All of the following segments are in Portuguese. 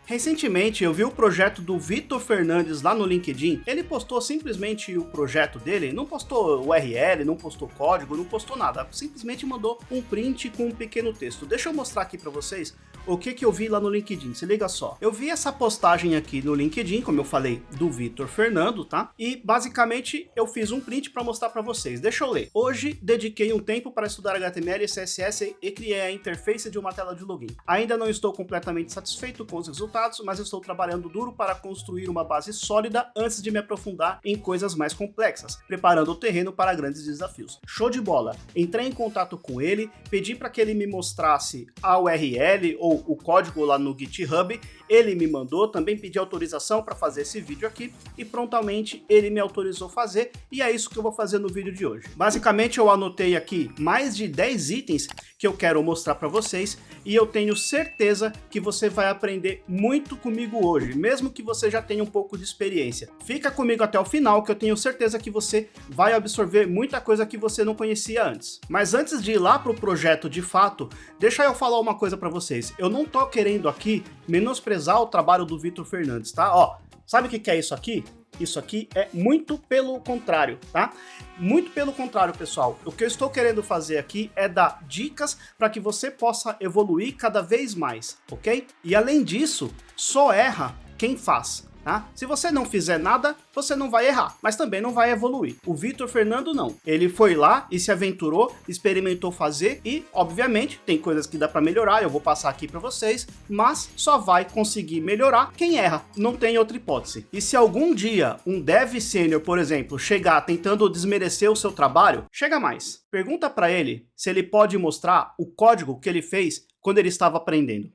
Recentemente eu vi o projeto do Vitor Fernandes lá no LinkedIn. Ele postou simplesmente o projeto dele, não postou URL, não postou código, não postou nada. Simplesmente mandou um print com um pequeno texto. Deixa eu mostrar aqui para vocês o que eu vi lá no LinkedIn. Se liga só. Eu vi essa postagem aqui no LinkedIn, como eu falei, do Vitor Fernando, tá? E basicamente eu fiz um print para mostrar para vocês. Deixa eu ler. Hoje dediquei um tempo para estudar HTML e CSS e criei a interface de uma tela de login. Ainda não estou completamente satisfeito com os resultados, mas estou trabalhando duro para construir uma base sólida antes de me aprofundar em coisas mais complexas, preparando o terreno para grandes desafios. Show de bola! Entrei em contato com ele, pedi para que ele me mostrasse a URL ou o código lá no GitHub, ele me mandou, também pedi autorização para fazer esse vídeo aqui e prontamente ele me autorizou a fazer e é isso que eu vou fazer no vídeo de hoje. Basicamente eu anotei aqui mais de 10 itens que eu quero mostrar para vocês e eu tenho certeza que você vai aprender muito comigo hoje, mesmo que você já tenha um pouco de experiência. Fica comigo até o final que eu tenho certeza que você vai absorver muita coisa que você não conhecia antes. Mas antes de ir lá para o projeto de fato, deixa eu falar uma coisa para vocês. Eu não tô querendo aqui menosprezar o trabalho do Vitor Fernandes, tá? Ó, sabe o que é isso aqui? Isso aqui é muito pelo contrário, tá? Muito pelo contrário, pessoal. O que eu estou querendo fazer aqui é dar dicas para que você possa evoluir cada vez mais, ok? E além disso, só erra quem faz. Tá? Se você não fizer nada, você não vai errar, mas também não vai evoluir. O Vitor Fernando não. Ele foi lá e se aventurou, experimentou fazer e, obviamente, tem coisas que dá para melhorar, eu vou passar aqui para vocês, mas só vai conseguir melhorar quem erra, não tem outra hipótese. E se algum dia um dev sênior, por exemplo, chegar tentando desmerecer o seu trabalho, chega mais. Pergunta para ele se ele pode mostrar o código que ele fez quando ele estava aprendendo.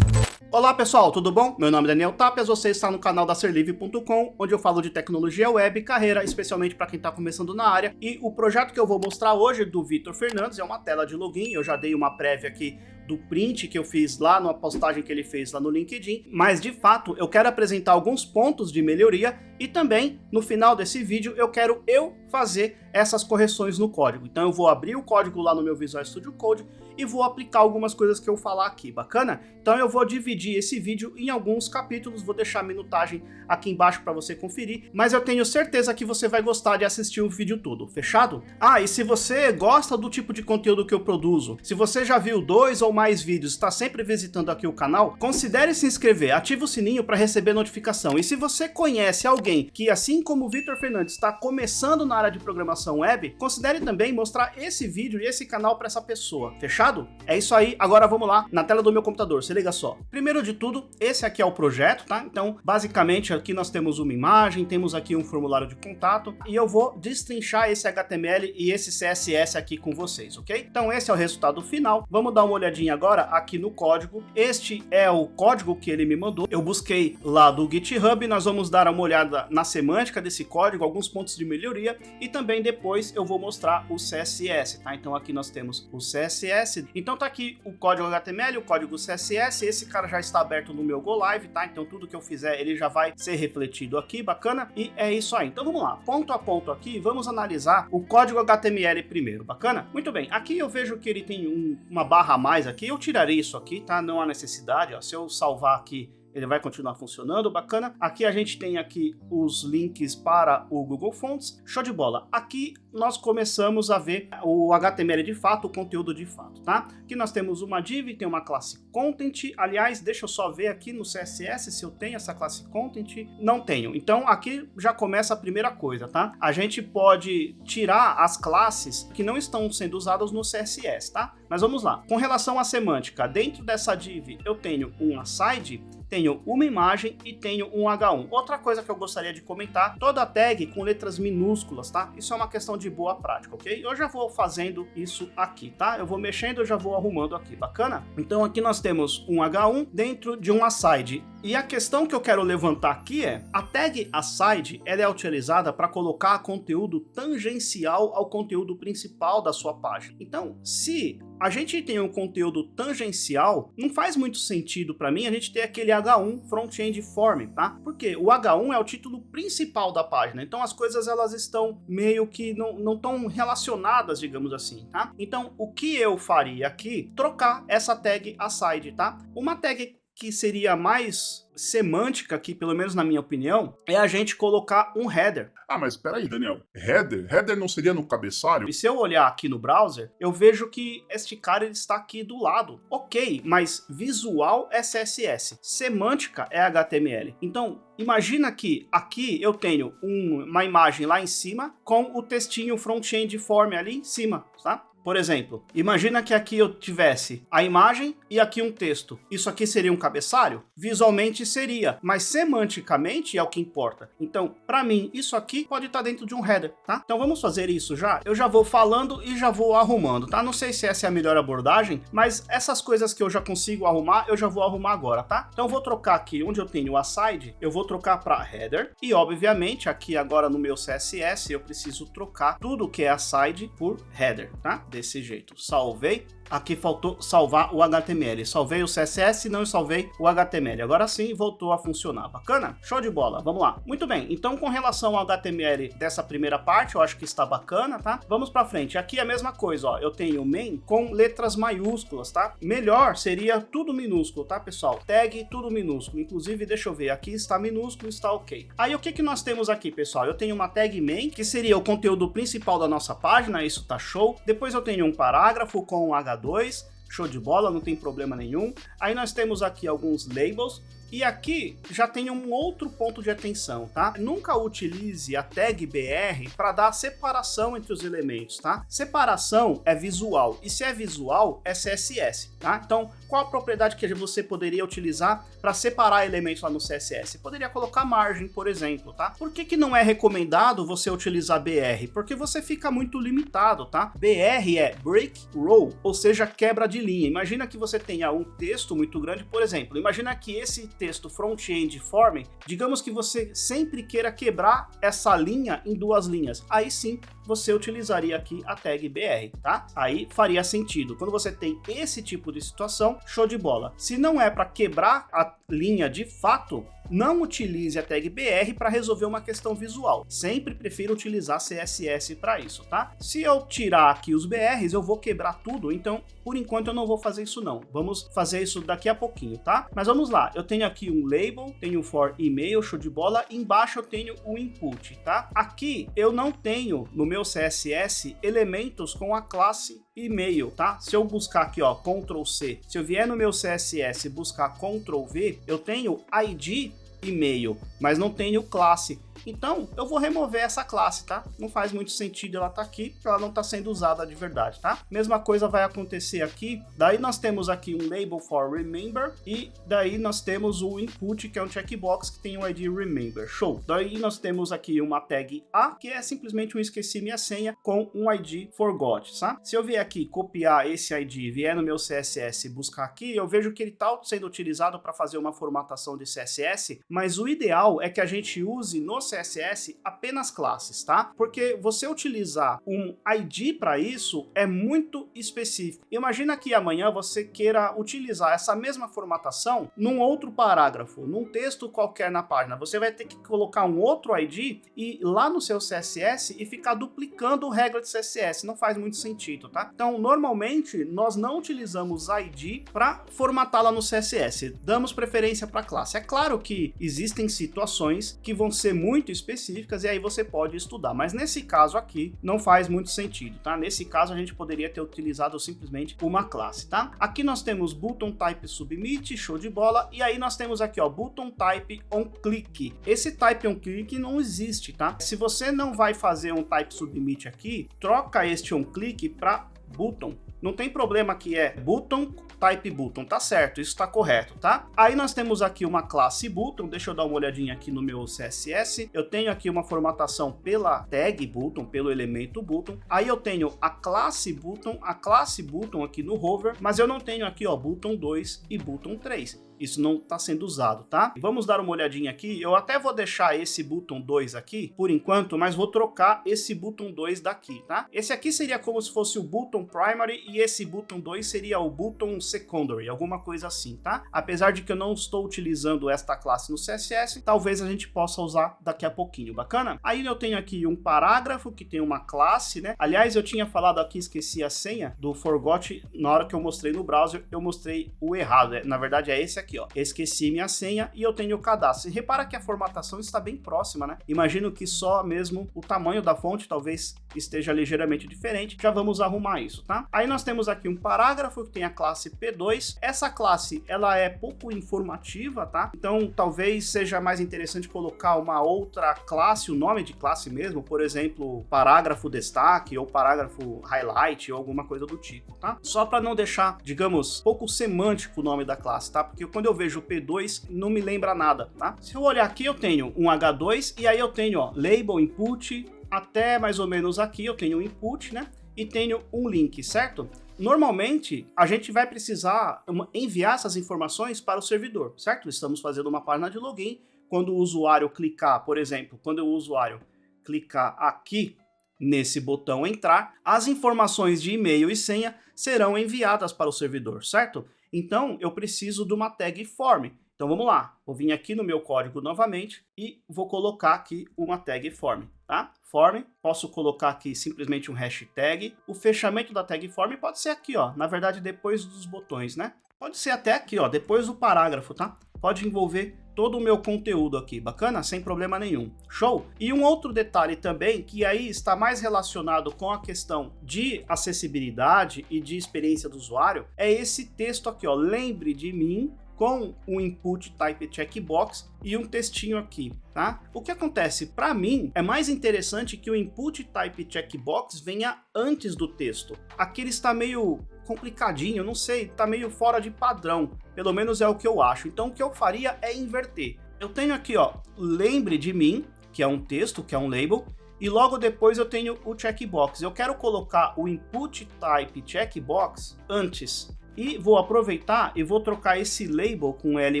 Olá pessoal, tudo bom? Meu nome é Daniel Tapias, você está no canal da Serlivre.com, onde eu falo de tecnologia web e carreira, especialmente para quem está começando na área. E o projeto que eu vou mostrar hoje do Vitor Fernandes é uma tela de login, eu já dei uma prévia aqui do print que eu fiz lá na postagem que ele fez lá no LinkedIn, mas de fato eu quero apresentar alguns pontos de melhoria e também no final desse vídeo eu quero fazer essas correções no código. Então eu vou abrir o código lá no meu Visual Studio Code e vou aplicar algumas coisas que eu falar aqui, bacana? Então eu vou dividir esse vídeo em alguns capítulos, vou deixar a minutagem aqui embaixo para você conferir, mas eu tenho certeza que você vai gostar de assistir o vídeo todo, fechado? Ah, e se você gosta do tipo de conteúdo que eu produzo, se você já viu 2 ou mais vídeos, está sempre visitando aqui o canal, considere se inscrever, ative o sininho para receber notificação. E se você conhece alguém que, assim como o Vitor Fernandes, está começando na área de programação web, considere também mostrar esse vídeo e esse canal para essa pessoa, fechado? É isso aí, agora vamos lá na tela do meu computador, se liga só. Primeiro de tudo, esse aqui é o projeto, tá? Então, basicamente, aqui nós temos uma imagem, temos aqui um formulário de contato e eu vou destrinchar esse HTML e esse CSS aqui com vocês, ok? Então, esse é o resultado final. Vamos dar uma olhadinha agora aqui no código. Este é o código que ele me mandou. Eu busquei lá do GitHub, nós vamos dar uma olhada na semântica desse código, alguns pontos de melhoria e também depois eu vou mostrar o CSS, tá? Então aqui nós temos o CSS. Então tá aqui o código HTML, o código CSS, esse cara já está aberto no meu Go Live, tá? Então tudo que eu fizer ele já vai ser refletido aqui, bacana? E é isso aí. Então vamos lá, ponto a ponto aqui, vamos analisar o código HTML primeiro, bacana? Muito bem, aqui eu vejo que ele tem uma barra a mais aqui, eu tirarei isso aqui, tá? Não há necessidade, ó. Se eu salvar aqui, ele vai continuar funcionando, bacana. Aqui a gente tem aqui os links para o Google Fonts, show de bola. Aqui nós começamos a ver o HTML de fato, o conteúdo de fato, tá? Aqui nós temos uma div, tem uma classe Content, aliás, deixa eu só ver aqui no CSS se eu tenho essa classe Content, não tenho. Então aqui já começa a primeira coisa, tá? A gente pode tirar as classes que não estão sendo usadas no CSS, tá? Mas vamos lá. Com relação à semântica, dentro dessa div eu tenho um aside, tenho uma imagem e tenho um H1. Outra coisa que eu gostaria de comentar, toda tag com letras minúsculas, tá? Isso é uma questão de boa prática, ok? Eu já vou fazendo isso aqui, tá? Eu vou mexendo, eu já vou arrumando aqui, bacana? Então aqui nós temos um H1 dentro de um aside. E a questão que eu quero levantar aqui é, a tag aside ela é utilizada para colocar conteúdo tangencial ao conteúdo principal da sua página. Então, se a gente tem um conteúdo tangencial, não faz muito sentido para mim a gente ter aquele H1 front-end form, tá? Porque o H1 é o título principal da página, então as coisas elas estão meio que não tão relacionadas, digamos assim, tá? Então, o que eu faria aqui? Trocar essa tag aside, tá? Uma tag que seria mais semântica aqui, pelo menos na minha opinião, é a gente colocar um header. Ah, mas peraí, Daniel. Header? Header não seria no cabeçalho? E se eu olhar aqui no browser, eu vejo que este cara ele está aqui do lado. Ok, mas visual é CSS, semântica é HTML. Então, imagina que aqui eu tenho uma imagem lá em cima com o textinho front-end form ali em cima, tá? Por exemplo, imagina que aqui eu tivesse a imagem e aqui um texto. Isso aqui seria um cabeçalho? Visualmente seria, mas semanticamente é o que importa. Então, para mim, isso aqui pode estar dentro de um header, tá? Então vamos fazer isso já? Eu já vou falando e já vou arrumando, tá? Não sei se essa é a melhor abordagem, mas essas coisas que eu já consigo arrumar, eu já vou arrumar agora, tá? Então eu vou trocar aqui onde eu tenho o aside, eu vou trocar para header e, obviamente, aqui agora no meu CSS, eu preciso trocar tudo que é aside por header, tá? Desse jeito. Salvei. Aqui faltou salvar o HTML. Salvei o CSS e não salvei o HTML. Agora sim, voltou a funcionar. Bacana? Show de bola. Vamos lá. Muito bem. Então, com relação ao HTML dessa primeira parte, eu acho que está bacana, tá? Vamos para frente. Aqui é a mesma coisa, ó. Eu tenho main com letras maiúsculas, tá? Melhor seria tudo minúsculo, tá, pessoal? Tag tudo minúsculo. Inclusive, deixa eu ver. Aqui está minúsculo, está ok. Aí, o que nós temos aqui, pessoal? Eu tenho uma tag main, que seria o conteúdo principal da nossa página. Isso tá show. Depois eu tenho um parágrafo com H2, show de bola, não tem problema nenhum. Aí nós temos aqui alguns labels. E aqui já tem um outro ponto de atenção, tá? Nunca utilize a tag BR para dar separação entre os elementos, tá? Separação é visual, e se é visual, é CSS, tá? Então, qual a propriedade que você poderia utilizar para separar elementos lá no CSS? Poderia colocar margem, por exemplo, tá? Por que não é recomendado você utilizar BR? Porque você fica muito limitado, tá? BR é Break Row, ou seja, quebra de linha. Imagina que você tenha um texto muito grande, por exemplo, imagina que esse texto front-end form, digamos que você sempre queira quebrar essa linha em duas linhas. Aí sim, você utilizaria aqui a tag BR, tá? Aí faria sentido. Quando você tem esse tipo de situação, show de bola. Se não é para quebrar a linha de fato, não utilize a tag BR para resolver uma questão visual. Sempre prefiro utilizar CSS para isso, tá? Se eu tirar aqui os BRs, eu vou quebrar tudo, então, por enquanto, eu não vou fazer isso não. Vamos fazer isso daqui a pouquinho, tá? Mas vamos lá. Eu tenho aqui um label, tenho for email, show de bola. Embaixo eu tenho o input, tá? Aqui eu não tenho no meu CSS elementos com a classe e-mail, tá? Se eu buscar aqui, ó, Ctrl C, se eu vier no meu CSS e buscar Ctrl V, eu tenho ID e-mail, mas não tenho classe. Então, eu vou remover essa classe, tá? Não faz muito sentido ela tá aqui, porque ela não tá sendo usada de verdade, tá? Mesma coisa vai acontecer aqui. Daí nós temos aqui um label for remember e daí nós temos o input, que é um checkbox que tem o ID remember. Show! Daí nós temos aqui uma tag A, que é simplesmente um esqueci minha senha com um ID forgot, tá? Se eu vier aqui copiar esse ID, vier no meu CSS e buscar aqui, eu vejo que ele tá sendo utilizado para fazer uma formatação de CSS, mas o ideal é que a gente use no CSS apenas classes, tá? Porque você utilizar um ID para isso é muito específico. Imagina que amanhã você queira utilizar essa mesma formatação num outro parágrafo, num texto qualquer na página. Você vai ter que colocar um outro ID e lá no seu CSS e ficar duplicando regra de CSS. Não faz muito sentido, tá? Então, normalmente, nós não utilizamos ID para formatá-la no CSS. Damos preferência para classe. É claro que existem situações que vão ser muito específicas e aí você pode estudar, mas nesse caso aqui não faz muito sentido, tá? Nesse caso a gente poderia ter utilizado simplesmente uma classe, tá? Aqui nós temos button type submit, show de bola, e aí nós temos aqui, ó, button type on click. Esse type on click não existe, tá? Se você não vai fazer um type submit aqui, troca este on click para button. Não tem problema que é button, type button, tá certo, isso tá correto, tá? Aí nós temos aqui uma classe button, deixa eu dar uma olhadinha aqui no meu CSS, eu tenho aqui uma formatação pela tag button, pelo elemento button, aí eu tenho a classe button aqui no hover, mas eu não tenho aqui, ó, button 2 e button 3. Isso não está sendo usado, tá? Vamos dar uma olhadinha aqui. Eu até vou deixar esse button 2 aqui, por enquanto, mas vou trocar esse button 2 daqui, tá? Esse aqui seria como se fosse o button primary e esse button 2 seria o button secondary, alguma coisa assim, tá? Apesar de que eu não estou utilizando esta classe no CSS, talvez a gente possa usar daqui a pouquinho, bacana? Aí eu tenho aqui um parágrafo que tem uma classe, né? Aliás, eu tinha falado aqui, esqueci a senha do forgot, na hora que eu mostrei no browser, eu mostrei o errado. Na verdade é esse aqui, ó. Esqueci minha senha e eu tenho o cadastro. E repara que a formatação está bem próxima, né? Imagino que só mesmo o tamanho da fonte talvez esteja ligeiramente diferente. Já vamos arrumar isso, tá? Aí nós temos aqui um parágrafo que tem a classe P2. Essa classe, ela é pouco informativa, tá? Então talvez seja mais interessante colocar uma outra classe, o nome de classe mesmo, por exemplo, parágrafo destaque ou parágrafo highlight ou alguma coisa do tipo, tá? Só para não deixar, digamos, pouco semântico o nome da classe, tá? Porque quando eu vejo P2, não me lembra nada, tá? Se eu olhar aqui, eu tenho um H2 e aí eu tenho, ó, label input, até mais ou menos aqui eu tenho um input, né? E tenho um link, certo? Normalmente, a gente vai precisar enviar essas informações para o servidor, certo? Estamos fazendo uma página de login. Quando o usuário clicar, por exemplo, quando o usuário clicar aqui nesse botão entrar, as informações de e-mail e senha serão enviadas para o servidor, certo? Então, eu preciso de uma tag form. Então, vamos lá. Vou vir aqui no meu código novamente e vou colocar aqui uma tag form, tá? Form, posso colocar aqui simplesmente um hashtag. O fechamento da tag form pode ser aqui, ó. Na verdade, depois dos botões, né? Pode ser até aqui, ó, depois do parágrafo, tá? Pode envolver todo o meu conteúdo aqui, bacana? Sem problema nenhum. Show? E um outro detalhe também, que aí está mais relacionado com a questão de acessibilidade e de experiência do usuário, é esse texto aqui, ó. Lembre de mim, com o input type checkbox e um textinho aqui, tá? O que acontece? Para mim, é mais interessante que o input type checkbox venha antes do texto. Aqui ele está meio complicadinho, não sei, tá meio fora de padrão, pelo menos é o que eu acho. Então o que eu faria é inverter. Eu tenho aqui, ó, lembre de mim, que é um texto, que é um label, e logo depois eu tenho o checkbox. Eu quero colocar o input type checkbox antes. E vou aproveitar e vou trocar esse label com L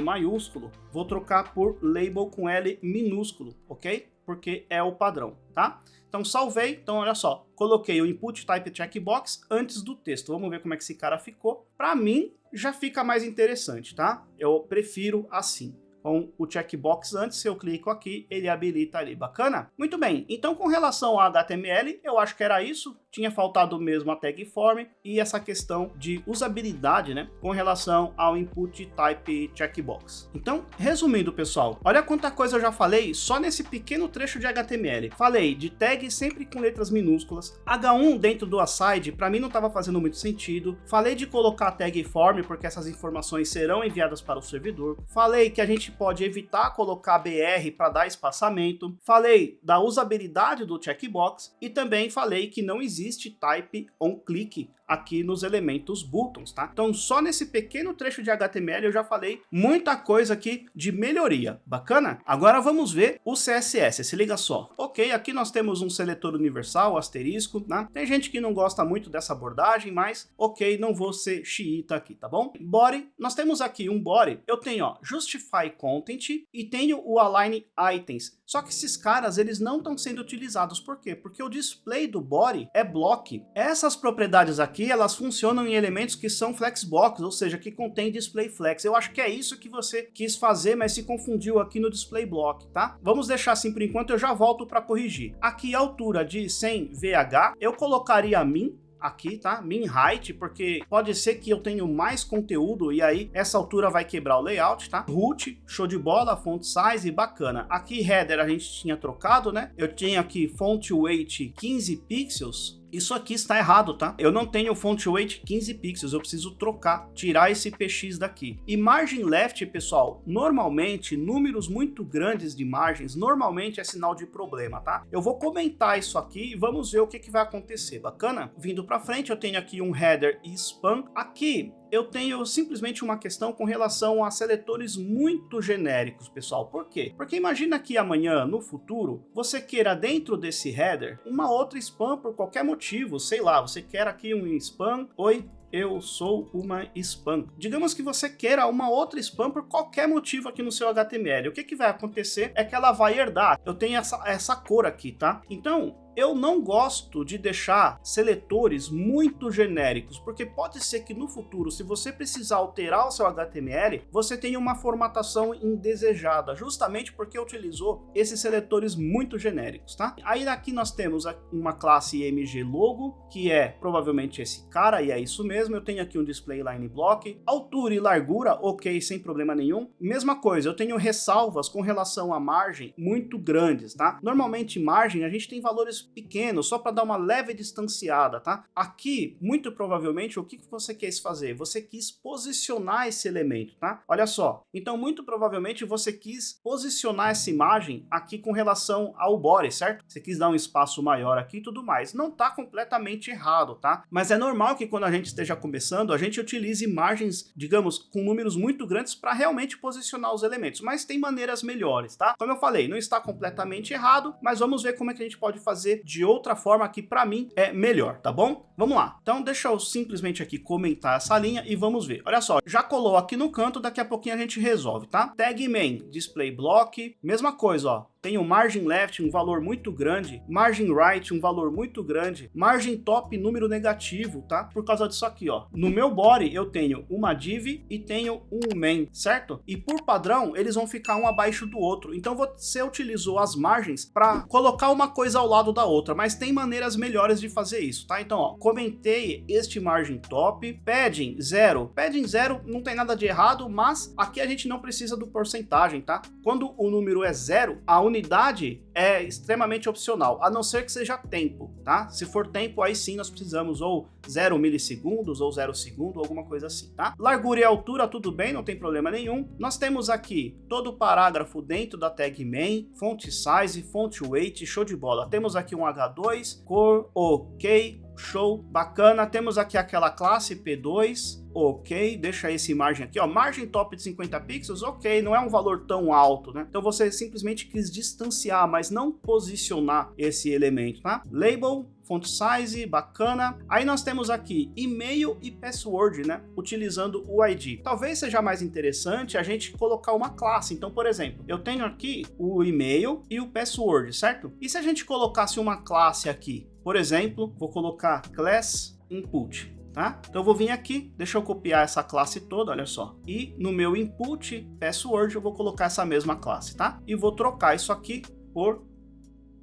maiúsculo, vou trocar por label com L minúsculo, ok? Porque é o padrão, tá? Então salvei, então olha só, coloquei o input type checkbox antes do texto. Vamos ver como é que esse cara ficou. Para mim, já fica mais interessante, tá? Eu prefiro assim. Com o checkbox antes, se eu clico aqui, ele habilita ali. Bacana? Muito bem, então com relação ao HTML, eu acho que era isso. Tinha faltado mesmo a tag form e essa questão de usabilidade, né, com relação ao input type checkbox. Então, resumindo, pessoal, olha quanta coisa eu já falei só nesse pequeno trecho de HTML. Falei de tag sempre com letras minúsculas, H1 dentro do aside, para mim não estava fazendo muito sentido. Falei de colocar a tag form, porque essas informações serão enviadas para o servidor. Falei que a gente pode evitar colocar BR para dar espaçamento. Falei da usabilidade do checkbox e também falei que não existe type on click aqui nos elementos buttons, tá? Então só nesse pequeno trecho de HTML eu já falei muita coisa aqui de melhoria, bacana? Agora vamos ver o CSS, se liga só. Ok, aqui nós temos um seletor universal, asterisco, né? Tem gente que não gosta muito dessa abordagem, mas ok, não vou ser xiita aqui, tá bom? Body, nós temos aqui um body, eu tenho, ó, justify content e tenho o align items. Só que esses caras, eles não estão sendo utilizados, por quê? Porque o display do body é block. Essas propriedades aqui, elas funcionam em elementos que são flexbox, ou seja, que contém display flex. Eu acho que é isso que você quis fazer, mas se confundiu aqui no display block, tá? Vamos deixar assim por enquanto, eu já volto para corrigir. Aqui a altura de 100 VH, eu colocaria min, aqui, tá? Min height, porque pode ser que eu tenha mais conteúdo e aí essa altura vai quebrar o layout, tá? Root, show de bola, font size, bacana. Aqui header a gente tinha trocado, né? Eu tinha aqui font weight 15 pixels. Isso aqui está errado, tá? Eu não tenho font weight 15 pixels, eu preciso trocar, tirar esse px daqui. E margin left, pessoal, normalmente, números muito grandes de margens, normalmente é sinal de problema, tá? Eu vou comentar isso aqui e vamos ver o que vai acontecer, bacana? Vindo para frente, eu tenho aqui um header e spam. Aqui, eu tenho simplesmente uma questão com relação a seletores muito genéricos, pessoal. Por quê? Porque imagina que amanhã, no futuro, você queira dentro desse header uma outra spam por qualquer motivo, sei lá, você quer aqui um spam, oi, eu sou uma spam. Digamos que você queira uma outra spam por qualquer motivo aqui no seu HTML. O que vai acontecer é que ela vai herdar. Eu tenho essa cor aqui, tá? Então, eu não gosto de deixar seletores muito genéricos, porque pode ser que no futuro, se você precisar alterar o seu HTML, você tenha uma formatação indesejada, justamente porque utilizou esses seletores muito genéricos, tá? Aí aqui nós temos uma classe img logo, que é provavelmente esse cara, e é isso mesmo. Eu tenho aqui um display line block, altura e largura, ok, sem problema nenhum. Mesma coisa, eu tenho ressalvas com relação à margem muito grandes, tá? Normalmente margem a gente tem valores pequenos, só para dar uma leve distanciada, tá? Aqui, muito provavelmente, o que você quis fazer? Você quis posicionar esse elemento, tá? Olha só, então muito provavelmente você quis posicionar essa imagem aqui com relação ao body, certo? Você quis dar um espaço maior aqui e tudo mais. Não tá completamente errado, tá? Mas é normal que quando a gente esteja começando, a gente utilize imagens, digamos, com números muito grandes para realmente posicionar os elementos, mas tem maneiras melhores, tá? Como eu falei, não está completamente errado, mas vamos ver como é que a gente pode fazer de outra forma que para mim é melhor, tá bom? Vamos lá. Então deixa eu simplesmente aqui comentar essa linha e vamos ver. Olha só, já colou aqui no canto, daqui a pouquinho a gente resolve, tá? Tag main, display block, mesma coisa, ó. Tem o margin left, um valor muito grande, margin right, um valor muito grande, margin top, número negativo, tá? Por causa disso aqui, ó. No meu body, eu tenho uma div e tenho um main, certo? E por padrão, eles vão ficar um abaixo do outro. Então você utilizou as margens para colocar uma coisa ao lado da outra, mas tem maneiras melhores de fazer isso, tá? Então, ó, comentei este margin top, padding 0. Padding 0 não tem nada de errado, mas aqui a gente não precisa do porcentagem, tá? Quando o número é 0, a unidade é extremamente opcional, a não ser que seja tempo, tá? Se for tempo, aí sim nós precisamos ou 0 milissegundos ou 0 segundo, alguma coisa assim, tá? Largura e altura, tudo bem, não tem problema nenhum. Nós temos aqui todo o parágrafo dentro da tag main, font size, font weight, show de bola. Temos aqui um H2, cor, ok, show, bacana. Temos aqui aquela classe P2, ok, deixa esse margem aqui, ó, margem top de 50 pixels, ok, não é um valor tão alto, né? Então você simplesmente quis distanciar, mas não posicionar esse elemento, tá? Label, font size, bacana. Aí nós temos aqui e-mail e password, né? Utilizando o ID. Talvez seja mais interessante a gente colocar uma classe. Então, por exemplo, eu tenho aqui o e-mail e o password, certo? E se a gente colocasse uma classe aqui? Por exemplo, vou colocar class input. Tá? Então eu vou vir aqui, deixa eu copiar essa classe toda, olha só. E no meu input password eu vou colocar essa mesma classe, tá? E vou trocar isso aqui por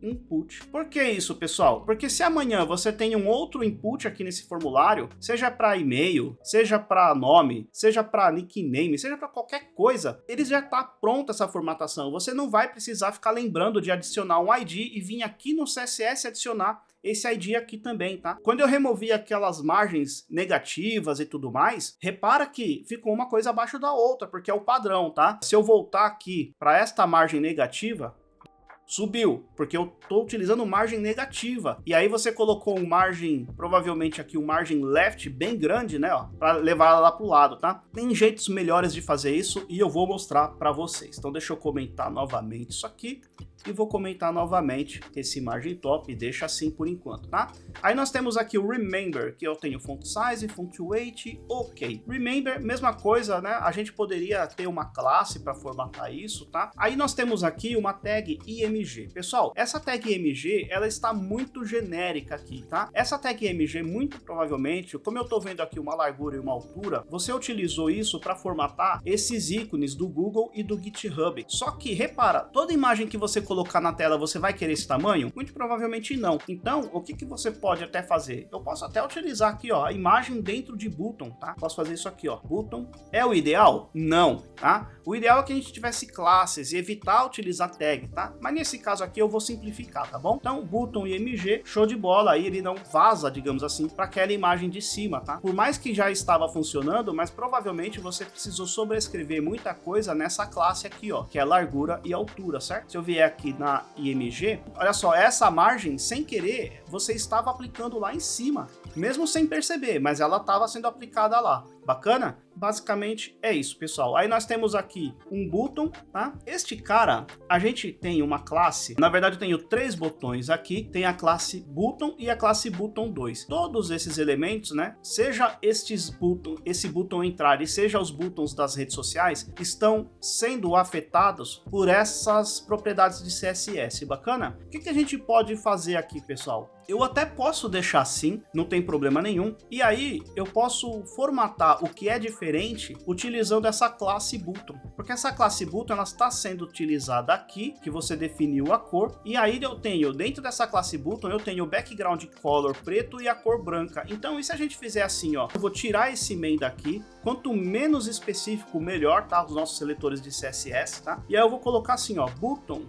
input. Por que isso, pessoal? Porque se amanhã você tem um outro input aqui nesse formulário, seja para e-mail, seja para nome, seja para nickname, seja para qualquer coisa, ele já está pronta essa formatação. Você não vai precisar ficar lembrando de adicionar um ID e vir aqui no CSS adicionar esse ID aqui também, tá? Quando eu removi aquelas margens negativas e tudo mais, repara que ficou uma coisa abaixo da outra, porque é o padrão, tá? Se eu voltar aqui para esta margem negativa, subiu, porque eu estou utilizando margem negativa. E aí você colocou um margem, provavelmente aqui um margem left bem grande, né, ó, para levar ela lá pro lado, tá? Tem jeitos melhores de fazer isso e eu vou mostrar para vocês. Então deixa eu comentar novamente isso aqui. E vou comentar novamente esse margem top e deixa assim por enquanto, tá? Aí nós temos aqui o remember, que eu tenho font size, font weight, ok. Remember, mesma coisa, né? A gente poderia ter uma classe para formatar isso, tá? Aí nós temos aqui uma tag img. Pessoal, essa tag img, ela está muito genérica aqui, tá? Essa tag img, muito provavelmente, como eu tô vendo aqui uma largura e uma altura, você utilizou isso para formatar esses ícones do Google e do GitHub. Só que, repara, toda imagem que você colocar na tela, você vai querer esse tamanho? Muito provavelmente não. Então, o que você pode até fazer? Eu posso até utilizar aqui, ó, a imagem dentro de button, tá? Posso fazer isso aqui, ó. Button. É o ideal? Não, tá? O ideal é que a gente tivesse classes e evitar utilizar tag, tá? Mas nesse caso aqui eu vou simplificar, tá bom? Então, button img, show de bola. Aí ele não vaza, digamos assim, para aquela imagem de cima, tá? Por mais que já estava funcionando, mas provavelmente você precisou sobrescrever muita coisa nessa classe aqui, ó, que é largura e altura, certo? Se eu vier aqui aqui na IMG, olha só, essa margem, sem querer, você estava aplicando lá em cima, mesmo sem perceber, mas ela estava sendo aplicada lá. Bacana? Basicamente é isso, pessoal. Aí nós temos aqui um botão, tá? Este cara, a gente tem uma classe, na verdade eu tenho 3 botões aqui, tem a classe button e a classe button 2. Todos esses elementos, né, seja esse botão entrar e seja os buttons das redes sociais, estão sendo afetados por essas propriedades de CSS. Bacana? O que a gente pode fazer aqui, pessoal? Eu até posso deixar assim, não tem problema nenhum, e aí eu posso formatar o que é diferente utilizando essa classe button, porque essa classe button ela está sendo utilizada aqui, que você definiu a cor, e aí eu tenho, dentro dessa classe button, eu tenho o background color preto e a cor branca. Então, e se a gente fizer assim, ó, eu vou tirar esse main daqui, quanto menos específico, melhor, tá? Os nossos seletores de CSS, tá? E aí eu vou colocar assim, ó, button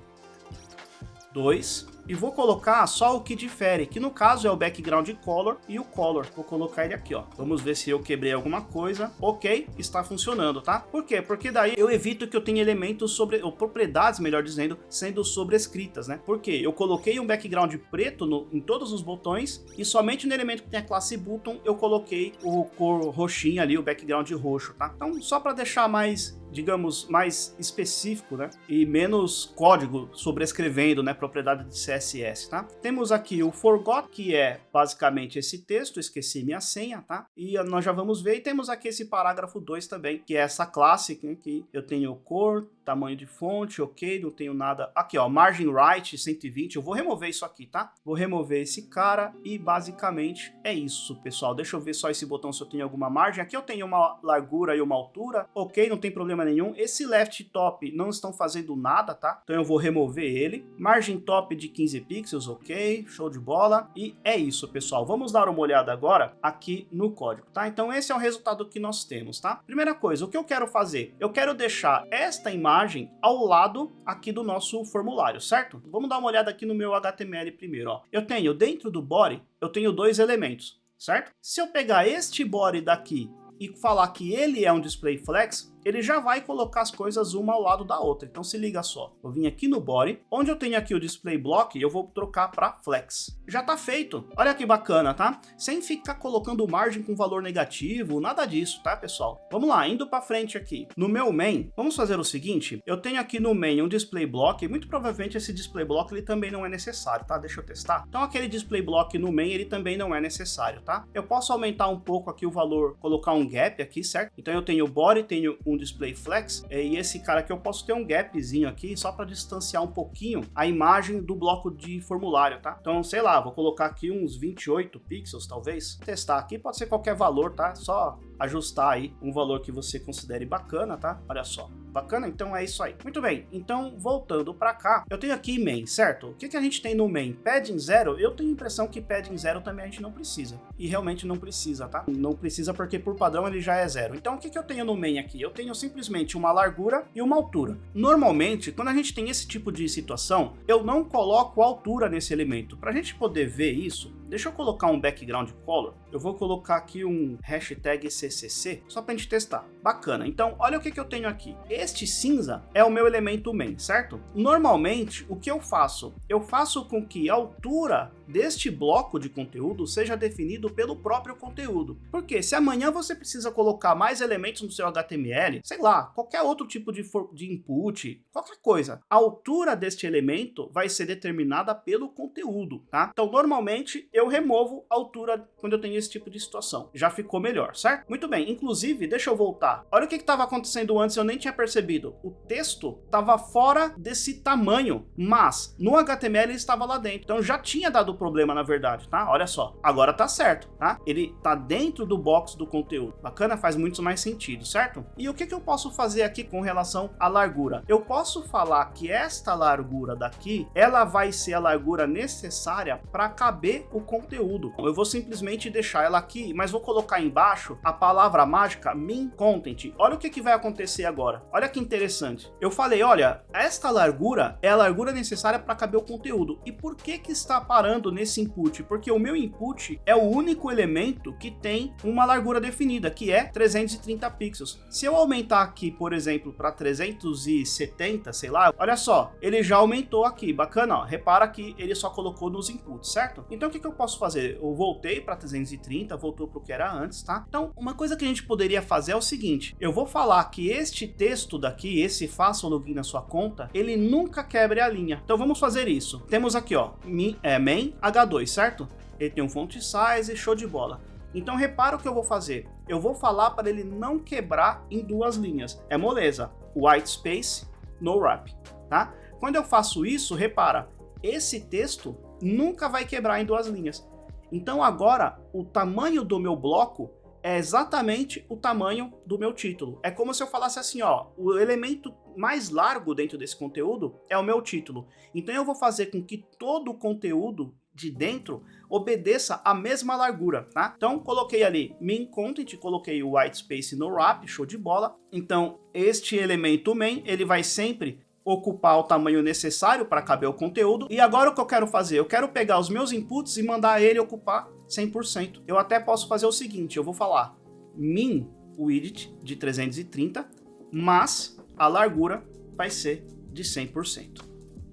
2, e vou colocar só o que difere, que no caso é o background color e o color. Vou colocar ele aqui, ó. Vamos ver se eu quebrei alguma coisa. Ok, está funcionando, tá? Por quê? Porque daí eu evito que eu tenha elementos ou propriedades, melhor dizendo, sendo sobrescritas, né? Porque eu coloquei um background preto em todos os botões e somente no elemento que tem a classe button eu coloquei o cor roxinha ali, o background roxo, tá? Então, só para deixar mais, digamos, mais específico, né? E menos código sobrescrevendo, né? Propriedade de CSS, tá? Temos aqui o forgot, que é basicamente esse texto, esqueci minha senha, tá? E nós já vamos ver, e temos aqui esse parágrafo 2 também, que é essa classe, né, que eu tenho cor, tamanho de fonte, ok, não tenho nada. Aqui, ó, margin right 120, eu vou remover isso aqui, tá? Vou remover esse cara e basicamente é isso, pessoal. Deixa eu ver só esse botão se eu tenho alguma margem. Aqui eu tenho uma largura e uma altura, ok, não tem problema nenhum. Esse left top não estão fazendo nada, tá? Então eu vou remover ele. Margin top de 15 pixels, ok, show de bola. E é isso, pessoal. Vamos dar uma olhada agora aqui no código, tá? Então esse é o resultado que nós temos, tá? Primeira coisa, o que eu quero fazer? Eu quero deixar esta imagem ao lado aqui do nosso formulário, certo? Vamos dar uma olhada aqui no meu HTML primeiro, ó. Eu tenho dentro do body, eu tenho 2 elementos, certo? Se eu pegar este body daqui e falar que ele é um display flex, ele já vai colocar as coisas uma ao lado da outra. Então se liga só, eu vim aqui no body, onde eu tenho aqui o display block, eu vou trocar para flex. Já tá feito. Olha que bacana, tá? Sem ficar colocando margem com valor negativo, nada disso, tá, pessoal? Vamos lá, indo para frente aqui. No meu main, vamos fazer o seguinte, eu tenho aqui no main um display block, e muito provavelmente esse display block ele também não é necessário, tá? Deixa eu testar. Então aquele display block no main, ele também não é necessário, tá? Eu posso aumentar um pouco aqui o valor, colocar um gap aqui, certo? Então eu tenho o body, tenho um display flex, e esse cara aqui eu posso ter um gapzinho aqui só para distanciar um pouquinho a imagem do bloco de formulário, tá? Então, sei lá, vou colocar aqui uns 28 pixels, talvez. Testar aqui, pode ser qualquer valor, tá? Só ajustar aí um valor que você considere bacana, tá? Olha só. Bacana? Então é isso aí. Muito bem, então voltando para cá, eu tenho aqui main, certo? O que a gente tem no main? Padding 0, eu tenho a impressão que padding 0 também a gente não precisa. E realmente não precisa, tá? Não precisa porque por padrão ele já é 0. Então o que eu tenho no main aqui? Eu tenho simplesmente uma largura e uma altura. Normalmente, quando a gente tem esse tipo de situação, eu não coloco altura nesse elemento. Para a gente poder ver isso, deixa eu colocar um background color. Eu vou colocar aqui um hashtag CCC, só pra gente testar. Bacana. Então, olha o que eu tenho aqui. Este cinza é o meu elemento main, certo? Normalmente, o que eu faço? Eu faço com que a altura deste bloco de conteúdo seja definido pelo próprio conteúdo. Porque se amanhã você precisa colocar mais elementos no seu HTML, sei lá, qualquer outro tipo de input, qualquer coisa, a altura deste elemento vai ser determinada pelo conteúdo, tá? Então, normalmente, eu removo a altura quando eu tenho esse tipo de situação. Já ficou melhor, certo? Muito bem. Inclusive, deixa eu voltar. Olha o que estava acontecendo antes, eu nem tinha percebido. O texto estava fora desse tamanho, mas no HTML ele estava lá dentro. Então já tinha dado problema, na verdade, tá? Olha só. Agora tá certo, tá? Ele tá dentro do box do conteúdo. Bacana? Faz muito mais sentido, certo? E o que eu posso fazer aqui com relação à largura? Eu posso falar que esta largura daqui, ela vai ser a largura necessária para caber o conteúdo. Eu vou simplesmente deixar ela aqui, mas vou colocar embaixo a palavra mágica min content. Olha o que vai acontecer agora. Olha que interessante. Eu falei, olha, esta largura é a largura necessária para caber o conteúdo. E por que está parando nesse input? Porque o meu input é o único elemento que tem uma largura definida, que é 330 pixels. Se eu aumentar aqui, por exemplo, para 370, sei lá, olha só, ele já aumentou aqui, bacana, ó. Repara que ele só colocou nos inputs, certo? Então o que eu posso fazer? Eu voltei para 330, voltou para o que era antes, tá? Então, uma coisa que a gente poderia fazer é o seguinte, eu vou falar que este texto daqui, esse faça o login na sua conta, ele nunca quebre a linha. Então vamos fazer isso. Temos aqui, ó, main H2, certo? Ele tem um font size, show de bola. Então repara o que eu vou fazer. Eu vou falar para ele não quebrar em duas linhas. É moleza. White space, no wrap, tá? Quando eu faço isso, repara, esse texto nunca vai quebrar em duas linhas. Então agora, o tamanho do meu bloco é exatamente o tamanho do meu título. É como se eu falasse assim, ó, o elemento mais largo dentro desse conteúdo é o meu título. Então eu vou fazer com que todo o conteúdo de dentro obedeça a mesma largura, tá? Então coloquei ali main content, coloquei o white space no wrap, show de bola. Então este elemento main, ele vai sempre ocupar o tamanho necessário para caber o conteúdo. E agora o que eu quero fazer? Eu quero pegar os meus inputs e mandar ele ocupar 100%. Eu até posso fazer o seguinte, eu vou falar min width de 330, mas a largura vai ser de 100%.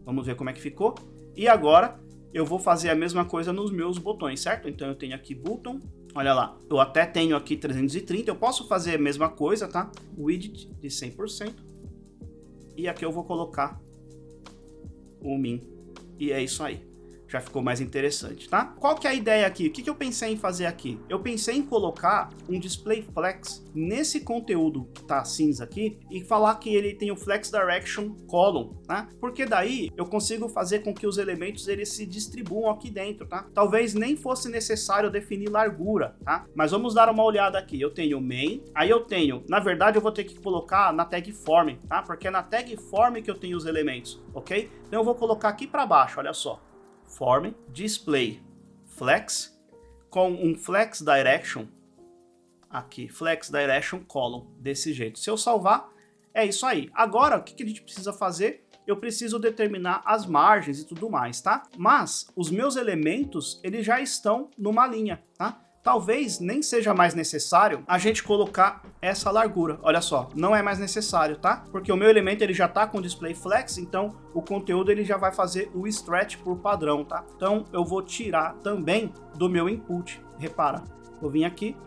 Vamos ver como é que ficou. E agora eu vou fazer a mesma coisa nos meus botões, certo? Então eu tenho aqui button, olha lá, eu até tenho aqui 330, eu posso fazer a mesma coisa, tá? Width de 100%. E aqui eu vou colocar o min. E é isso aí. Já ficou mais interessante, tá? Qual que é a ideia aqui? O que eu pensei em fazer aqui? Eu pensei em colocar um display flex nesse conteúdo que tá cinza aqui e falar que ele tem o flex direction column, tá? Porque daí eu consigo fazer com que os elementos eles se distribuam aqui dentro, tá? Talvez nem fosse necessário definir largura, tá? Mas vamos dar uma olhada aqui. Eu tenho main, aí eu tenho, na verdade eu vou ter que colocar na tag form, tá? Porque é na tag form que eu tenho os elementos, ok? Então eu vou colocar aqui para baixo, olha só. Form, display, flex, com um flex direction, aqui, flex direction column, desse jeito. Se eu salvar, é isso aí. Agora, o que a gente precisa fazer? Eu preciso determinar as margens e tudo mais, tá? Mas, os meus elementos, eles já estão numa linha, tá? Talvez nem seja mais necessário a gente colocar essa largura. Olha só, não é mais necessário, tá? Porque o meu elemento ele já tá com display flex, então o conteúdo ele já vai fazer o stretch por padrão, tá? Então eu vou tirar também do meu input. Repara, vou vir aqui,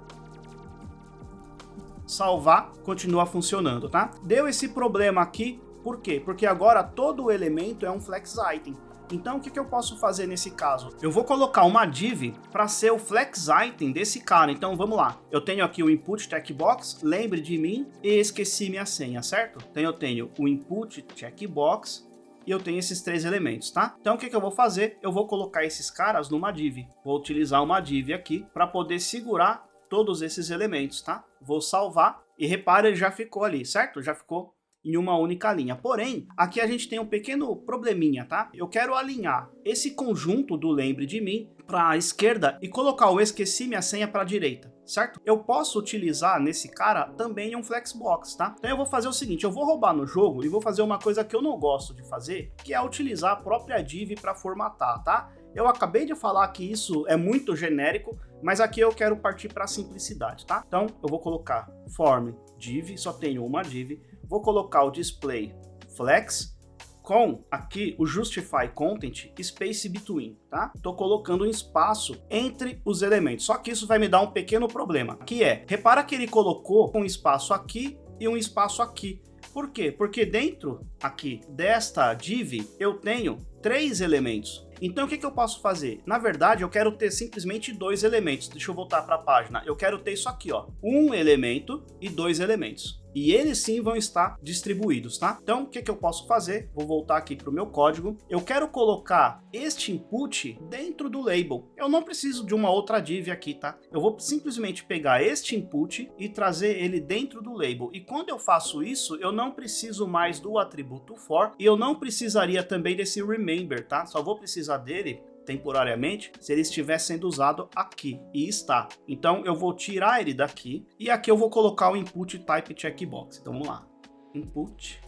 salvar, continua funcionando, tá? Deu esse problema aqui, por quê? Porque agora todo o elemento é um flex item. Então, o que eu posso fazer nesse caso? Eu vou colocar uma div para ser o flex item desse cara. Então, vamos lá. Eu tenho aqui o input checkbox, lembre de mim e esqueci minha senha, certo? Então, eu tenho o input checkbox e eu tenho esses três elementos, tá? Então, o que eu vou fazer? Eu vou colocar esses caras numa div. Vou utilizar uma div aqui para poder segurar todos esses elementos, tá? Vou salvar e repara, ele já ficou ali, certo? Já ficou em uma única linha. Porém, aqui a gente tem um pequeno probleminha, tá? Eu quero alinhar esse conjunto do lembre de mim para a esquerda e colocar o esqueci minha senha para a direita, certo? Eu posso utilizar nesse cara também um flexbox, tá? Então eu vou fazer o seguinte, eu vou roubar no jogo e vou fazer uma coisa que eu não gosto de fazer, que é utilizar a própria div para formatar, tá? Eu acabei de falar que isso é muito genérico, mas aqui eu quero partir para a simplicidade, tá? Então eu vou colocar form div, só tenho uma div. Vou colocar o display flex com aqui o justify content space between, tá? Tô colocando um espaço entre os elementos, só que isso vai me dar um pequeno problema, que é, repara que ele colocou um espaço aqui e um espaço aqui. Por quê? Porque dentro aqui desta div eu tenho 3 elementos. Então o que eu posso fazer? Na verdade eu quero ter simplesmente 2 elementos. Deixa eu voltar para a página. Eu quero ter isso aqui, ó, um elemento e 2 elementos. E eles sim vão estar distribuídos, tá? Então, o que eu posso fazer? Vou voltar aqui para o meu código. Eu quero colocar este input dentro do label. Eu não preciso de uma outra div aqui, tá? Eu vou simplesmente pegar este input e trazer ele dentro do label. E quando eu faço isso, eu não preciso mais do atributo for e eu não precisaria também desse remember, tá? Só vou precisar dele temporariamente se ele estiver sendo usado aqui, e está. Então eu vou tirar ele daqui, e aqui eu vou colocar o input type checkbox. Então vamos lá, input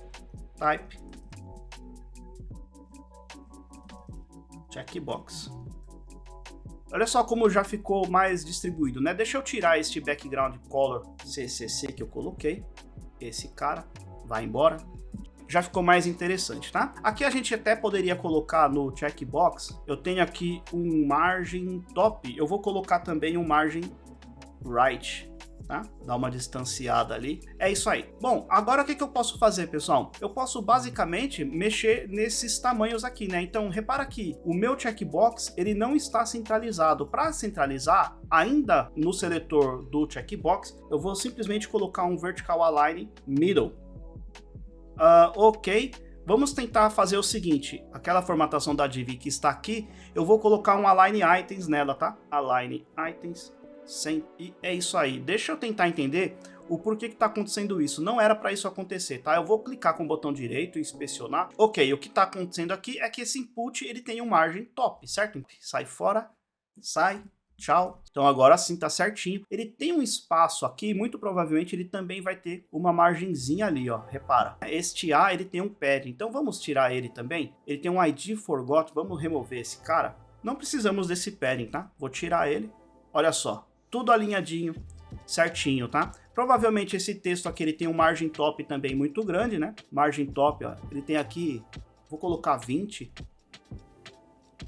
type checkbox. Olha só como já ficou mais distribuído, né? Deixa eu tirar este background color CCC que eu coloquei. Esse cara vai embora. Já ficou mais interessante, tá? Aqui a gente até poderia colocar no checkbox. Eu tenho aqui um margem top. Eu vou colocar também um margem right, tá? Dá uma distanciada ali. É isso aí. Bom, agora o que eu posso fazer, pessoal? Eu posso basicamente mexer nesses tamanhos aqui, né? Então, repara que o meu checkbox, ele não está centralizado. Para centralizar, ainda no seletor do checkbox, eu vou simplesmente colocar um vertical align middle. Ok. Vamos tentar fazer o seguinte, aquela formatação da div que está aqui, eu vou colocar um align items nela, tá? Align items. E é isso aí. Deixa eu tentar entender o porquê que está acontecendo isso. Não era para isso acontecer, tá? Eu vou clicar com o botão direito e inspecionar. Ok, o que está acontecendo aqui é que esse input ele tem um margem top, certo? Sai fora, sai, tchau. Então agora sim tá certinho. Ele tem um espaço aqui, muito provavelmente ele também vai ter uma margenzinha ali, ó. Repara, este A ele tem um pad, então vamos tirar ele também. Ele tem um ID forgot, vamos remover esse cara. Não precisamos desse padding, tá? Vou tirar ele. Olha só. Tudo alinhadinho, certinho, tá? Provavelmente esse texto aqui ele tem um margem top também muito grande, né? Margem top, ó, ele tem aqui, vou colocar 20.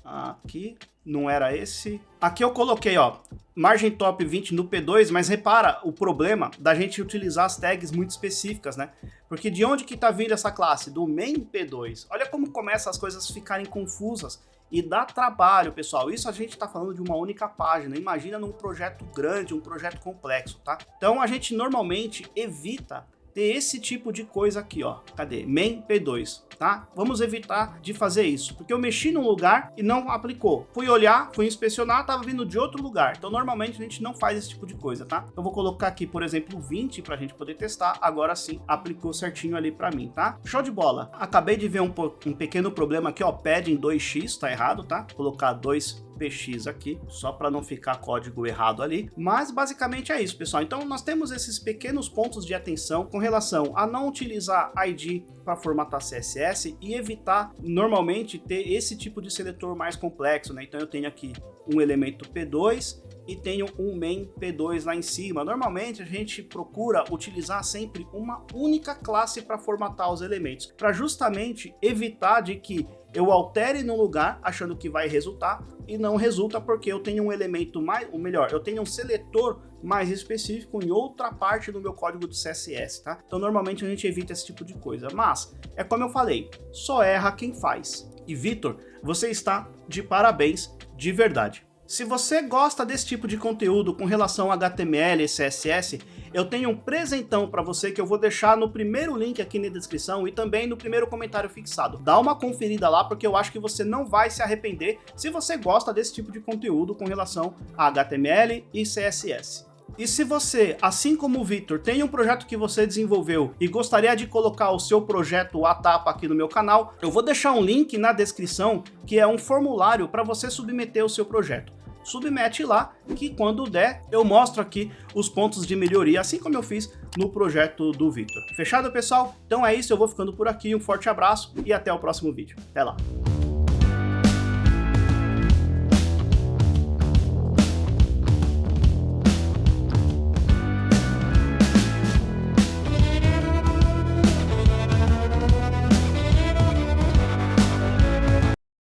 Aqui, não era esse. Aqui eu coloquei, ó, margem top 20 no P2, mas repara o problema da gente utilizar as tags muito específicas, né? Porque de onde que tá vindo essa classe? Do main P2. Olha como começa as coisas a ficarem confusas. E dá trabalho, pessoal. Isso a gente está falando de uma única página. Imagina num projeto grande, um projeto complexo, tá? Então a gente normalmente evita ter esse tipo de coisa aqui, ó. Cadê? Main P2, tá? Vamos evitar de fazer isso, porque eu mexi num lugar e não aplicou. Fui olhar, fui inspecionar, tava vindo de outro lugar. Então normalmente a gente não faz esse tipo de coisa, tá? Eu vou colocar aqui, por exemplo, 20 pra gente poder testar. Agora sim, aplicou certinho ali pra mim, tá? Show de bola. Acabei de ver um pequeno problema aqui, ó. Padding 2x, tá errado, tá? Vou colocar 2px aqui, só para não ficar código errado ali, mas basicamente é isso, pessoal. Então nós temos esses pequenos pontos de atenção com relação a não utilizar ID para formatar CSS e evitar normalmente ter esse tipo de seletor mais complexo, né? Então eu tenho aqui um elemento P2 e tenho um main P2 lá em cima. Normalmente a gente procura utilizar sempre uma única classe para formatar os elementos, para justamente evitar de que eu altere no lugar achando que vai resultar e não resulta porque eu tenho um elemento mais, ou melhor, eu tenho um seletor mais específico em outra parte do meu código do CSS, tá? Então normalmente a gente evita esse tipo de coisa, mas é como eu falei, só erra quem faz. E Vitor, você está de parabéns de verdade. Se você gosta desse tipo de conteúdo com relação a HTML e CSS, eu tenho um presentão para você que eu vou deixar no primeiro link aqui na descrição e também no primeiro comentário fixado. Dá uma conferida lá porque eu acho que você não vai se arrepender se você gosta desse tipo de conteúdo com relação a HTML e CSS. E se você, assim como o Vitor, tem um projeto que você desenvolveu e gostaria de colocar o seu projeto à tapa aqui no meu canal, eu vou deixar um link na descrição que é um formulário para você submeter o seu projeto. Submete lá que quando der eu mostro aqui os pontos de melhoria, assim como eu fiz no projeto do Vitor. Fechado, pessoal? Então é isso, eu vou ficando por aqui, um forte abraço e até o próximo vídeo. Até lá!